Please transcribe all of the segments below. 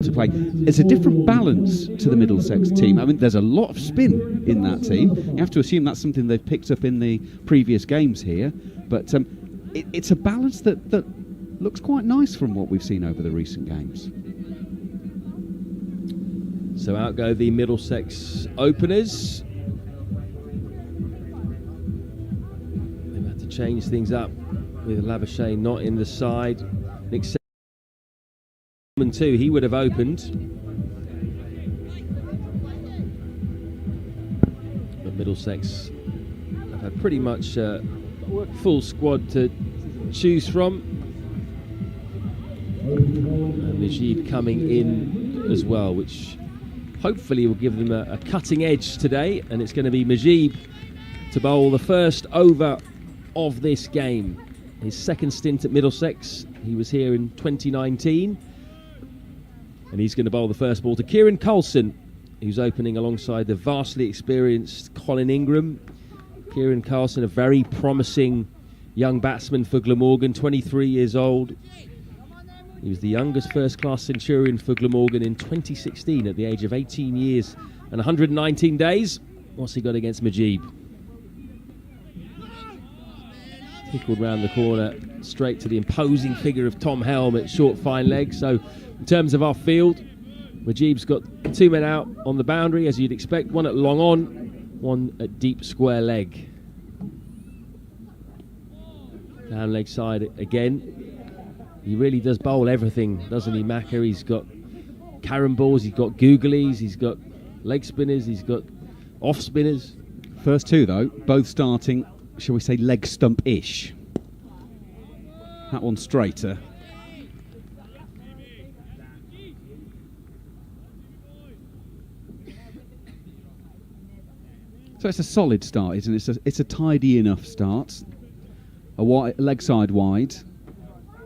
to play. It's a different balance to the Middlesex team. I mean, there's a lot of spin in that team. You have to assume that's something they've picked up in the previous games here. But it's a balance that looks quite nice from what we've seen over the recent games. So out go the Middlesex openers. They've had to change things up with Labuschagne not in the side. Nick too, he would have opened. But Middlesex have had pretty much a full squad to choose from. And Majid coming in as well, which hopefully will give them a cutting edge today. And it's going to be Majid to bowl the first over of this game. His second stint at Middlesex. He was here in 2019. And he's going to bowl the first ball to Kieran Carlson, who's opening alongside the vastly experienced Colin Ingram. Kieran Carlson, a very promising young batsman for Glamorgan, 23 years old. He was the youngest first-class centurion for Glamorgan in 2016 at the age of 18 years and 119 days. What's he got against Majid? Pickled round the corner, straight to the imposing figure of Tom Helm at short fine leg. So in terms of our field, Majib's got 2 men out on the boundary, as you'd expect. One at long on, one at deep square leg. Down leg side again. He really does bowl everything, doesn't he, Macca? He's got carom balls, he's got googlies, he's got leg spinners, he's got off spinners. First 2, though, both starting, shall we say, leg stump-ish. That one's straighter. So it's a solid start, isn't it? It's a tidy enough start. A leg side wide.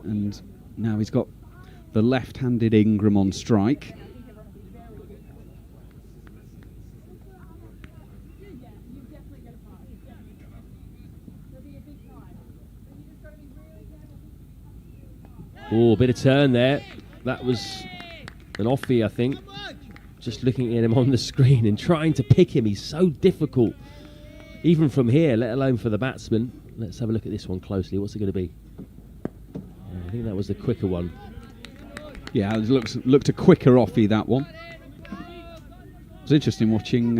And now he's got the left-handed Ingram on strike. Oh, a bit of turn there. That was an offie, I think. Just looking at him on the screen and trying to pick him, he's so difficult, even from here, let alone for the batsman. Let's have a look at this one closely. What's it going to be? I think that was the quicker one. Yeah, it looked a quicker offie, that one. It was interesting watching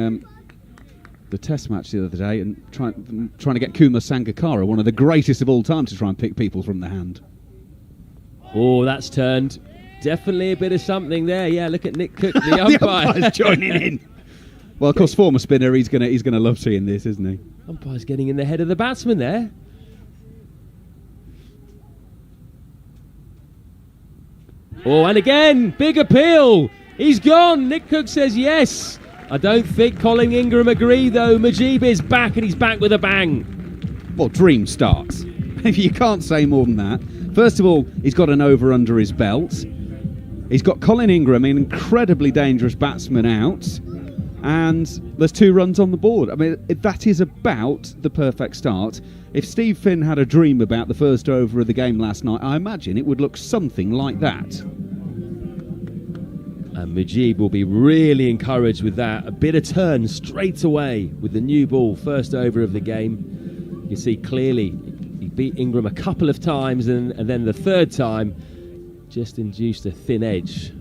the Test match the other day and trying to get Kumar Sangakkara, one of the greatest of all time, to try and pick people from the hand. Oh, that's turned. Definitely a bit of something there. Yeah, look at Nick Cook, the umpire. The umpire's joining in. Well, of course, former spinner, he's gonna love seeing this, isn't he? Umpire's getting in the head of the batsman there. Oh, and again, big appeal. He's gone. Nick Cook says yes. I don't think Colin Ingram agreed, though. Majid is back, and he's back with a bang. Well, dream starts. You can't say more than that. First of all, he's got an over under his belt. He's got Colin Ingram, an incredibly dangerous batsman, out. And there's 2 runs on the board. I mean, that is about the perfect start. If Steve Finn had a dream about the first over of the game last night, I imagine it would look something like that. And Majid will be really encouraged with that. A bit of turn straight away with the new ball, first over of the game. You see clearly he beat Ingram a couple of times, and then the third time just induced a thin edge.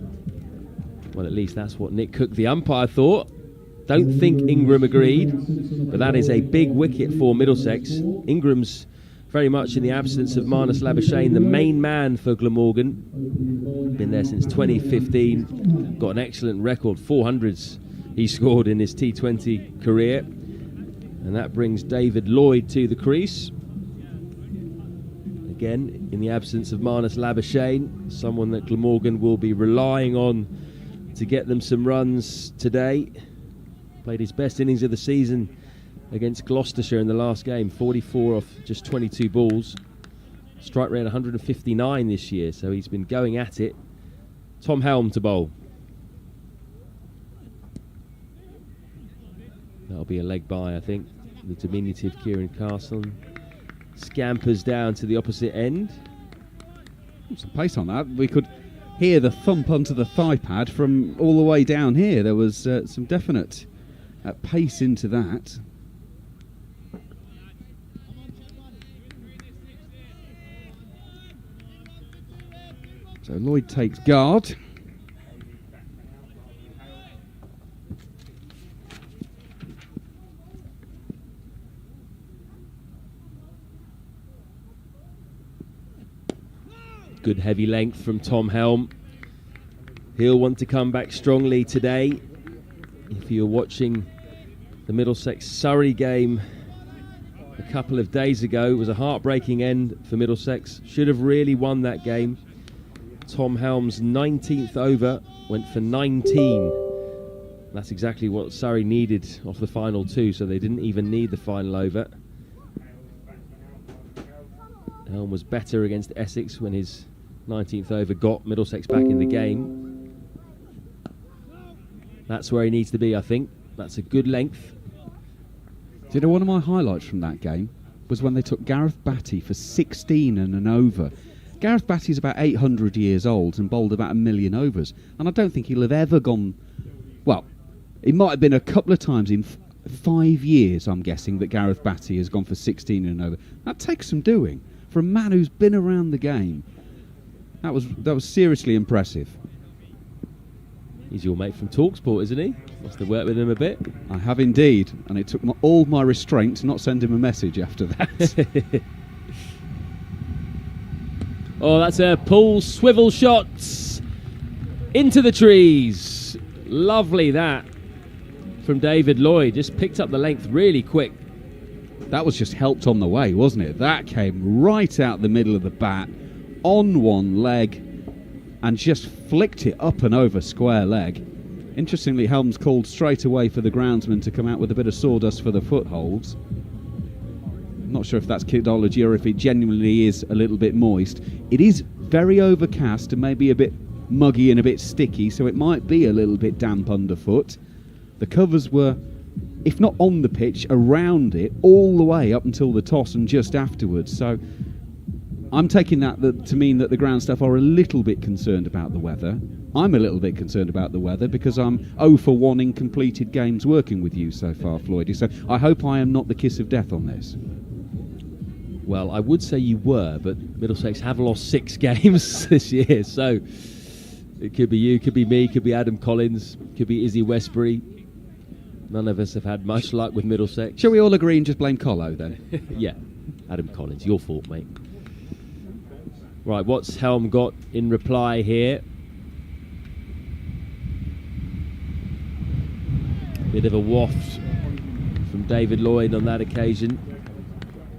Well, at least that's what Nick Cook, the umpire, thought. Don't think Ingram agreed, but that is a big wicket for Middlesex. Ingram's very much in the absence of Marnus Labuschagne, the main man for Glamorgan. Been there since 2015. Got an excellent record, 400s he scored in his T20 career. And that brings David Lloyd to the crease. Again, in the absence of Marnus Labuschagne, someone that Glamorgan will be relying on to get them some runs today. Played his best innings of the season against Gloucestershire in the last game, 44 off just 22 balls. Strike rate 159 this year, so he's been going at it. Tom Helm to bowl. That'll be a leg by, I think. The diminutive Kieran Carlson scampers down to the opposite end. Some pace on that. We could hear the thump onto the thigh pad from all the way down here. There was some definite pace into that. So Lloyd takes guard. Good heavy length from Tom Helm. He'll want to come back strongly today. If you're watching the Middlesex Surrey game a couple of days ago, it was a heartbreaking end for Middlesex. Should have really won that game. Tom Helm's 19th over went for 19. That's exactly what Surrey needed off the final two, so they didn't even need the final over. Helm was better against Essex when his 19th over got Middlesex back in the game. That's where he needs to be, I think. That's a good length. Do you know, one of my highlights from that game was when they took Gareth Batty for 16 and an over. Gareth Batty's about 800 years old and bowled about 1 million overs. And I don't think he'll have ever gone... Well, it might have been a couple of times in 5 years, I'm guessing, that Gareth Batty has gone for 16 and an over. That takes some doing. For a man who's been around the game, that was seriously impressive. He's your mate from TalkSport, isn't he? Must have worked with him a bit. I have indeed, and it took all my restraint to not send him a message after that. Oh, that's a pull swivel shot into the trees. Lovely that from David Lloyd. Just picked up the length really quick. That was just helped on the way, wasn't it? That came right out the middle of the bat, on one leg, and just flicked it up and over square leg. Interestingly, Helm's called straight away for the groundsman to come out with a bit of sawdust for the footholds. Not sure if that's kidology or if it genuinely is a little bit moist. It is very overcast and maybe a bit muggy and a bit sticky, so it might be a little bit damp underfoot. The covers were, if not on the pitch, around it all the way up until the toss and just afterwards. So I'm taking that to mean that the ground staff are a little bit concerned about the weather. I'm a little bit concerned about the weather because I'm 0 for 1 in completed games working with you so far, Floydie. So I hope I am not the kiss of death on this. Well, I would say you were, but Middlesex have lost 6 games this year, so it could be you, could be me, could be Adam Collins, could be Izzy Westbury. None of us have had much luck with Middlesex. Shall we all agree and just blame Colo then? Yeah, Adam Collins, your fault, mate. Right, what's Helm got in reply here? Bit of a waft from David Lloyd on that occasion.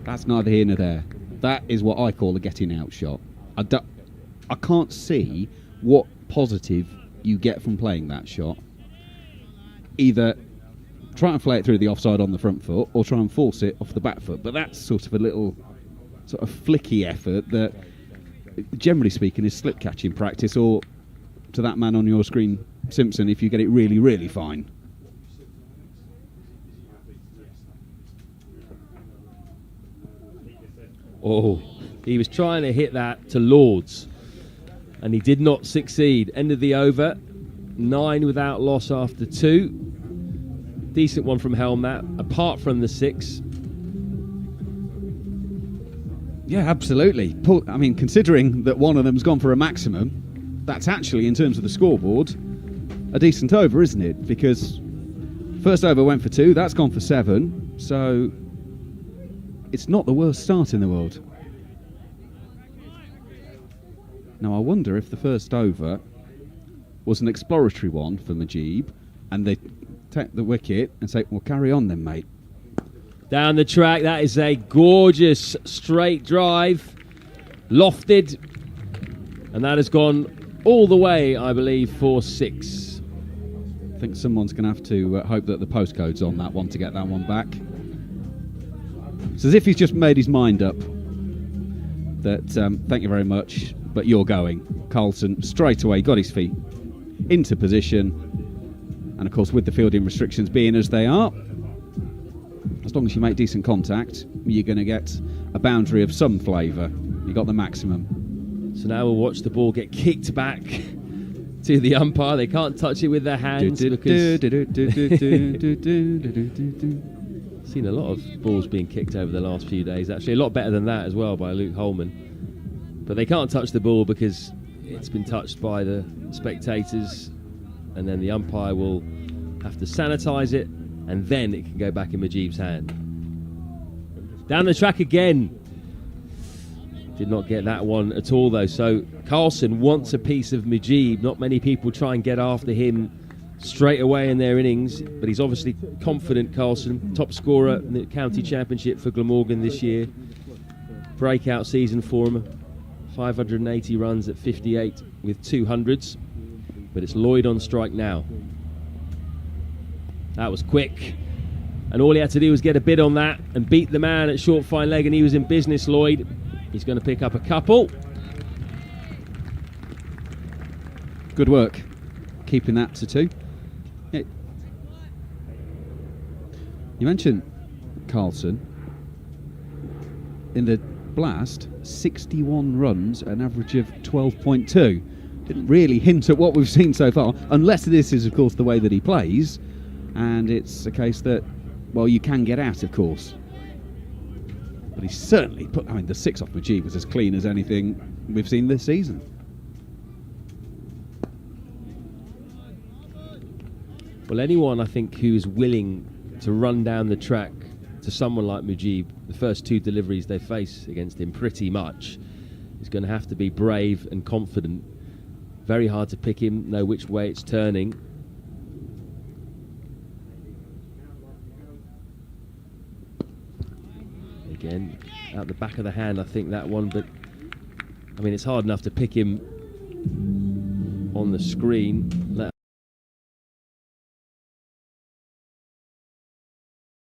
That's neither here nor there. That is what I call a getting out shot. I can't see what positive you get from playing that shot. Either try and play it through the offside on the front foot or try and force it off the back foot. But that's sort of a little sort of flicky effort that, generally speaking, is slip catching practice, or to that man on your screen, Simpson, if you get it really, really fine. Oh, he was trying to hit that to Lords, and he did not succeed. End of the over, 9 without loss after 2. Decent one from Helm, that, apart from the 6. Yeah, absolutely. I mean, considering that one of them's gone for a maximum, that's actually, in terms of the scoreboard, a decent over, isn't it? Because first over went for 2, that's gone for 7, so it's not the worst start in the world. Now, I wonder if the first over was an exploratory one for Majib, and they take the wicket and say, well, carry on then, mate. Down the track, that is a gorgeous straight drive, lofted, and that has gone all the way, I believe, for 6. I think someone's going to have to hope that the postcode's on that one to get that one back. It's as if he's just made his mind up that thank you very much, but you're going. Carlson straight away got his feet into position, and of course with the fielding restrictions being as they are, as long as you make decent contact, you're going to get a boundary of some flavour. You got the maximum. So now we'll watch the ball get kicked back to the umpire. They can't touch it with their hands because seen a lot of balls being kicked over the last few days. Actually, a lot better than that as well by Luke Holman. But they can't touch the ball because it's been touched by the spectators, and then the umpire will have to sanitise it, and then it can go back in Mujeeb's hand. Down the track again. Did not get that one at all though. So Carlson wants a piece of Mujeeb. Not many people try and get after him straight away in their innings, but he's obviously confident. Carlson, top scorer in the county championship for Glamorgan this year. Breakout season for him. 580 runs at 58 with 200s. But it's Lloyd on strike now. That was quick. And all he had to do was get a bid on that and beat the man at short fine leg, and he was in business, Lloyd. He's going to pick up a couple. Good work, keeping that to 2. Yeah. You mentioned Carlson. In the blast, 61 runs, an average of 12.2. Didn't really hint at what we've seen so far, unless this is, of course, the way that he plays. And it's a case that, well, you can get out, of course. But he certainly put, I mean, the 6 off Mujeeb was as clean as anything we've seen this season. Well, anyone, I think, who's willing to run down the track to someone like Mujeeb, the first 2 deliveries they face against him pretty much, is going to have to be brave and confident. Very hard to pick him, know which way it's turning. Again, out the back of the hand, I think that one, but I mean, it's hard enough to pick him on the screen.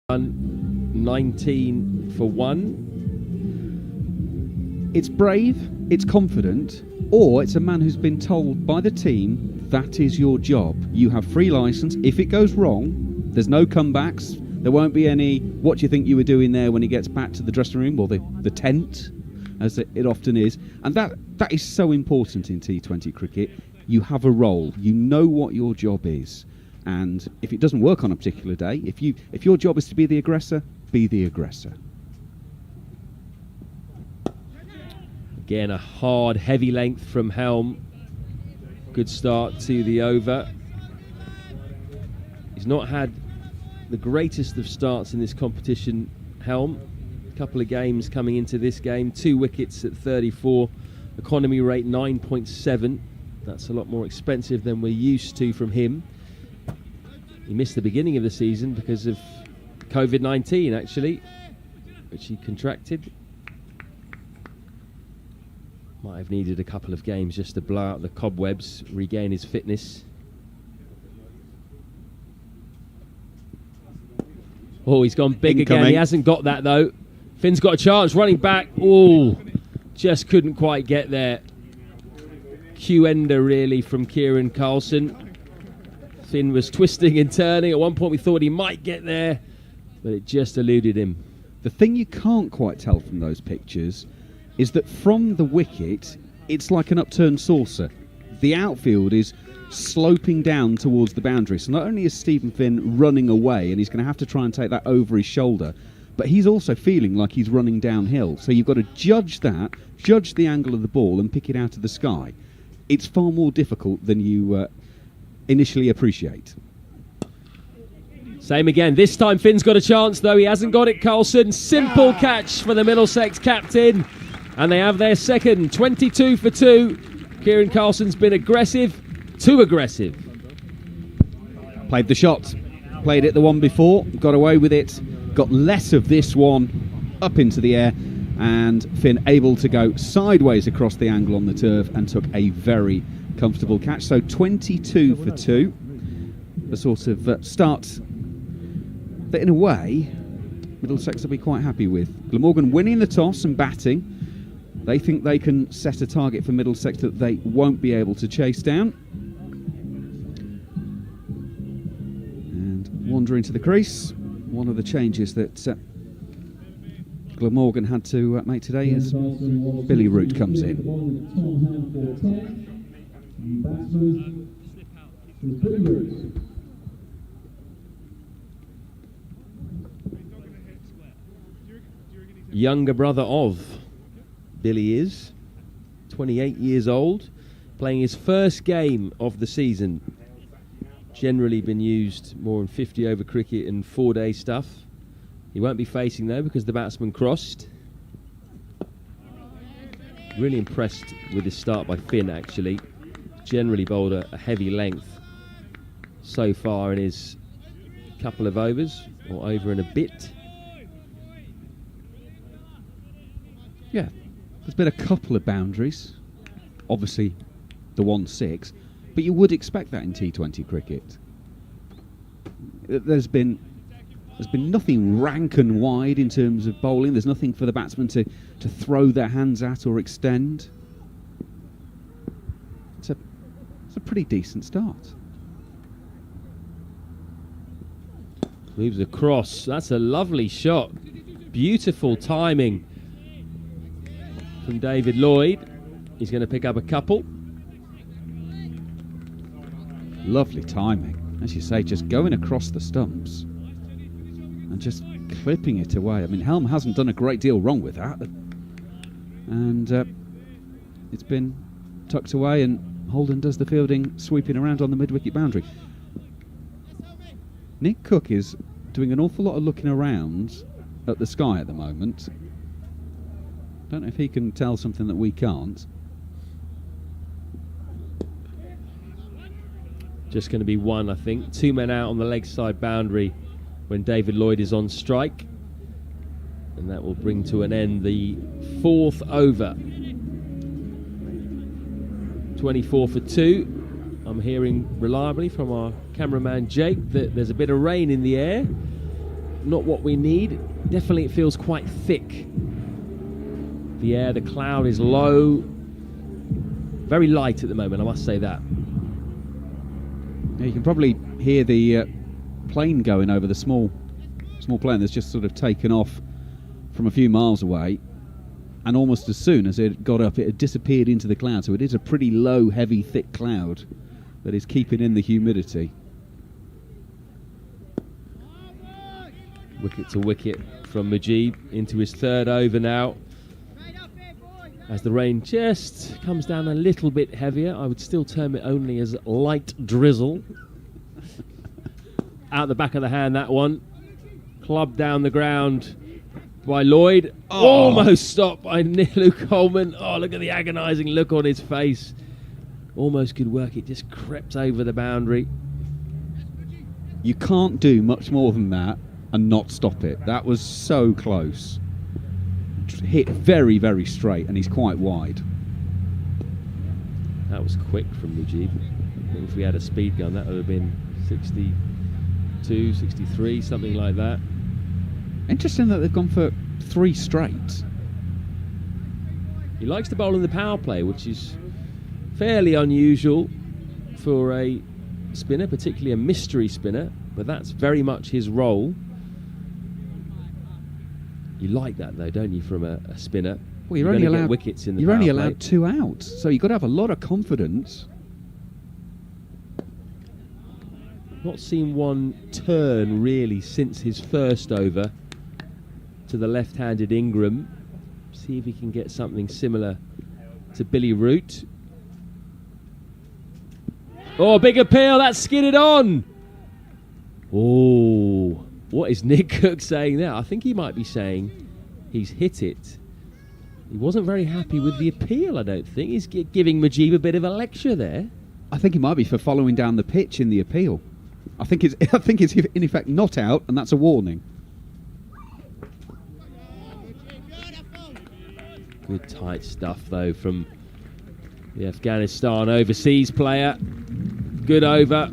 19 for 1. It's brave, it's confident, or it's a man who's been told by the team that is your job. You have free license. If it goes wrong, there's no comebacks. There won't be any, what do you think you were doing there, when he gets back to the dressing room, or the tent, as it often is. And that is so important in T20 cricket. You have a role. You know what your job is. And if it doesn't work on a particular day, if your job is to be the aggressor, be the aggressor. Again, a hard, heavy length from Helm. Good start to the over. He's not had the greatest of starts in this competition, Helm. A couple of games coming into this game. 2 wickets at 34. Economy rate 9.7. That's a lot more expensive than we're used to from him. He missed the beginning of the season because of COVID-19, actually, which he contracted. Might have needed a couple of games just to blow out the cobwebs, regain his fitness. Oh, he's gone big again. He hasn't got that, though. Finn's got a chance, running back. Oh, just couldn't quite get there. Q-ender, really, from Kieran Carlson. Finn was twisting and turning. At one point, we thought he might get there, but it just eluded him. The thing you can't quite tell from those pictures is that from the wicket, it's like an upturned saucer. The outfield is sloping down towards the boundary. So not only is Stephen Finn running away, and he's going to have to try and take that over his shoulder, but he's also feeling like he's running downhill. So you've got to judge that, judge the angle of the ball, and pick it out of the sky. It's far more difficult than you initially appreciate. Same again. This time Finn's got a chance, though. He hasn't got it, Carlson. Simple catch for the Middlesex captain. And they have their second. 22 for 2. Kieran Carlson's been aggressive. Too aggressive. Played the shot. Played it the one before. Got away with it. Got less of this one up into the air. And Finn able to go sideways across the angle on the turf and took a very comfortable catch. So 22 for 2. The sort of start that, in a way, Middlesex will be quite happy with. Glamorgan winning the toss and batting. They think they can set a target for Middlesex that they won't be able to chase down. And wander into the crease. One of the changes that Glamorgan had to make today as Billy Root comes in. Younger brother of Billy is 28 years old, playing his first game of the season. Generally been used more in 50 over cricket and 4-day stuff. He won't be facing though because the batsman crossed. Really impressed with his start by Finn actually. Generally bowled a heavy length so far in his couple of overs, or over and a bit. Yeah, there's been a couple of boundaries. Obviously, the 1-6, but you would expect that in T20 cricket. There's been nothing rank and wide in terms of bowling. There's nothing for the batsman to throw their hands at or extend. It's a pretty decent start. Moves across. That's a lovely shot. Beautiful timing from David Lloyd. He's going to pick up a couple. Lovely timing. As you say, just going across the stumps and just clipping it away. I mean, Helm hasn't done a great deal wrong with that. And it's been tucked away, and Holden does the fielding, sweeping around on the mid-wicket boundary. Nick Cook is doing an awful lot of looking around at the sky at the moment. Don't know if he can tell something that we can't. Just going to be one, I think. 2 men out on the leg side boundary when David Lloyd is on strike. And that will bring to an end the 4th over. 24 for 2. I'm hearing reliably from our cameraman Jake that there's a bit of rain in the air. Not what we need. Definitely it feels quite thick. The air, the cloud is low. Very light at the moment, I must say that. Yeah, you can probably hear the plane going over the small plane that's just sort of taken off from a few miles away, and almost as soon as it got up, it had disappeared into the cloud. So it is a pretty low, heavy, thick cloud that is keeping in the humidity. Wicket to wicket from Mujib into his 3rd over now. As the rain just comes down a little bit heavier, I would still term it only as light drizzle. Out the back of the hand, that one. Clubbed down the ground by Lloyd. Oh. Almost stopped by Luke Coleman. Oh, look at the agonising look on his face. Almost could work. It just crept over the boundary. You can't do much more than that and not stop it. That was so close. Hit very, very straight, and he's quite wide. That was quick from Mujib. I think if we had a speed gun, that would have been 62, 63, something like that. Interesting that they've gone for 3 straight. He likes to bowl in the power play, which is fairly unusual for a spinner, particularly a mystery spinner, but that's very much his role. You like that though, don't you, from a spinner? Well, you're only allowed wickets in the You're only power play. allowed 2 outs, so you've got to have a lot of confidence. Not seen one turn really since his first over to the left-handed Ingram. See if he can get something similar to Billy Root. Oh, big appeal, that's skidded on. Oh, what is Nick Cook saying there? I think he might be saying he's hit it. He wasn't very happy with the appeal, I don't think. He's giving Mujib a bit of a lecture there. I think it might be for following down the pitch in the appeal. I think it's in effect not out, and that's a warning. Good tight stuff though from the Afghanistan overseas player. Good over.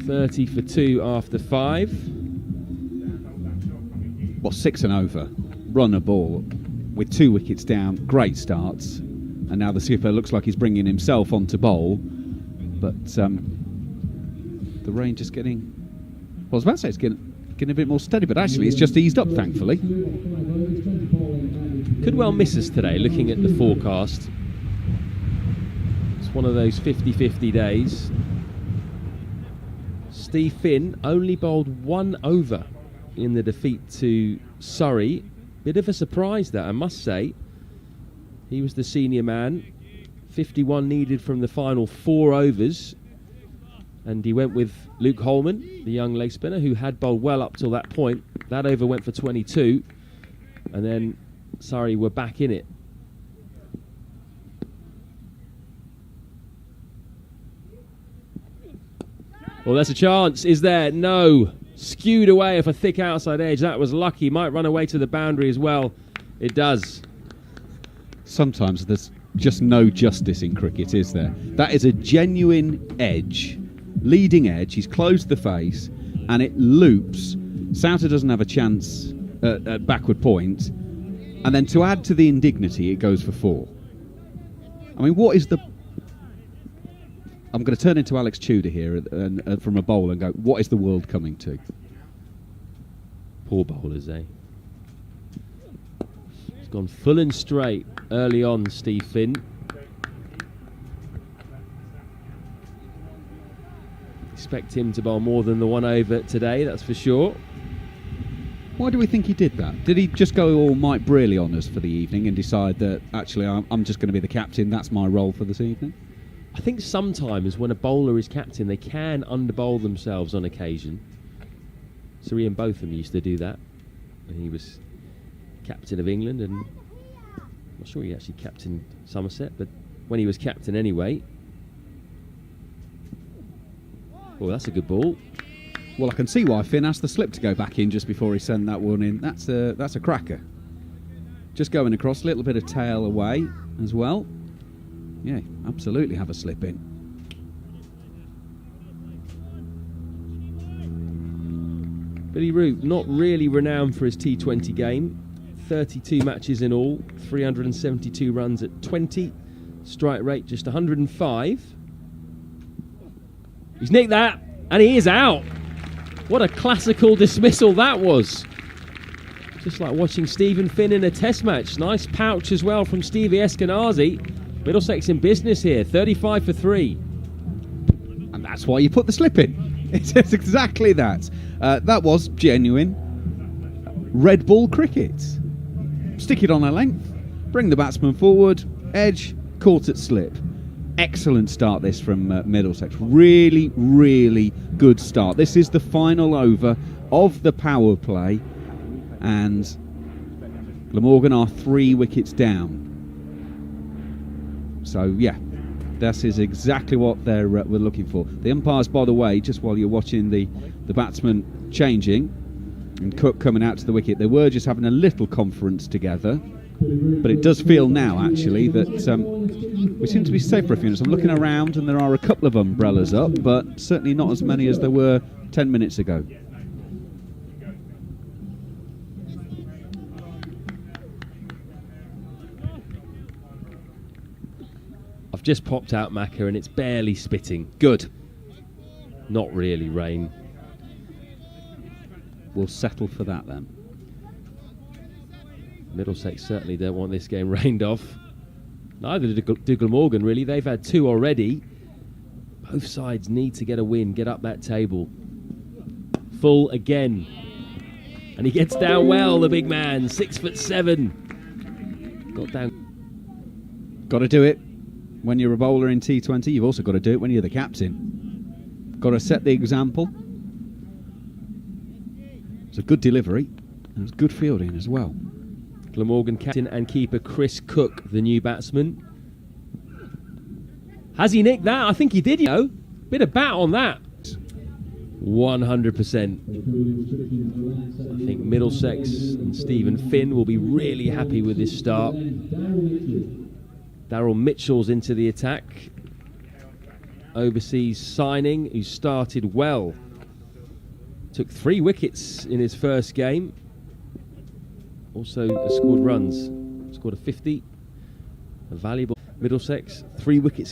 30 for 2 after 5. Well, 6 and over. Run a ball with 2 wickets down. Great starts. And now the skipper looks like he's bringing himself on to bowl. But the rain just getting... Well, I was about to say it's getting a bit more steady, but actually it's just eased up, thankfully. Could well miss us today, looking at the forecast. It's one of those 50-50 days. Steve Finn only bowled 1 over in the defeat to Surrey. Bit of a surprise that, I must say. He was the senior man. 51 needed from the final 4 overs. And he went with Luke Holman, the young leg spinner, who had bowled well up till that point. That over went for 22. And then Surrey were back in it. Well, there's a chance. Is there? No. Skewed away off a thick outside edge. That was lucky. Might run away to the boundary as well. It does. Sometimes there's just no justice in cricket, is there? That is a genuine edge, leading edge. He's closed the face and it loops. Souter doesn't have a chance at backward point. And then to add to the indignity, it goes for 4. I mean, what is the... I'm going to turn into Alex Tudor here and from a bowler and go, what is the world coming to? Poor bowlers, eh? He's gone full and straight early on, Steve Finn. Expect him to bowl more than the 1 over today, that's for sure. Why do we think he did that? Did he just go all Mike Brearley on us for the evening and decide that, actually, I'm just going to be the captain, that's my role for this evening? I think sometimes when a bowler is captain, they can underbowl themselves on occasion. Sir Ian Botham used to do that when he was captain of England, and I'm not sure he actually captained Somerset, but when he was captain anyway. Oh, that's a good ball. Well, I can see why Finn asked the slip to go back in just before he sent that one in. That's a cracker. Just going across, a little bit of tail away as well. Yeah, absolutely have a slip in. Billy Root, not really renowned for his T20 game. 32 matches in all, 372 runs at 20. Strike rate just 105. He's nicked that, and he is out. What a classical dismissal that was. Just like watching Stephen Finn in a test match. Nice pouch as well from Stevie Eskenazi. Middlesex in business here, 35 for 3. And that's why you put the slip in. It's exactly that. That was genuine red ball cricket. Stick it on a length, bring the batsman forward, edge, caught at slip. Excellent start this from Middlesex. Really, really good start. This is the final over of the power play, and Glamorgan are 3 wickets down. So yeah, this is exactly what we're looking for. The umpires, by the way, just while you're watching the batsman changing and Cook coming out to the wicket, they were just having a little conference together. But it does feel now, actually, that we seem to be safe for a few minutes. I'm looking around and there are a couple of umbrellas up, but certainly not as many as there were 10 minutes ago. I've just popped out Macca and it's barely spitting. Good. Not really rain. We'll settle for that then. Middlesex certainly don't want this game rained off. Neither do Glamorgan, really. They've had 2 already. Both sides need to get a win, get up that table. Full again. And he gets down well, the big man. 6'7". Got down. Got to do it. When you're a bowler in T20, you've also got to do it when you're the captain. Got to set the example. It's a good delivery. And it's good fielding as well. Glamorgan captain and keeper Chris Cook, the new batsman. Has he nicked that? I think he did, you know. Bit of bat on that. 100%. I think Middlesex and Stephen Finn will be really happy with this start. Daryl Mitchell's into the attack. Overseas signing, who started well. Took 3 wickets in his first game. Also scored runs. Scored a 50. A valuable Middlesex. 3 wickets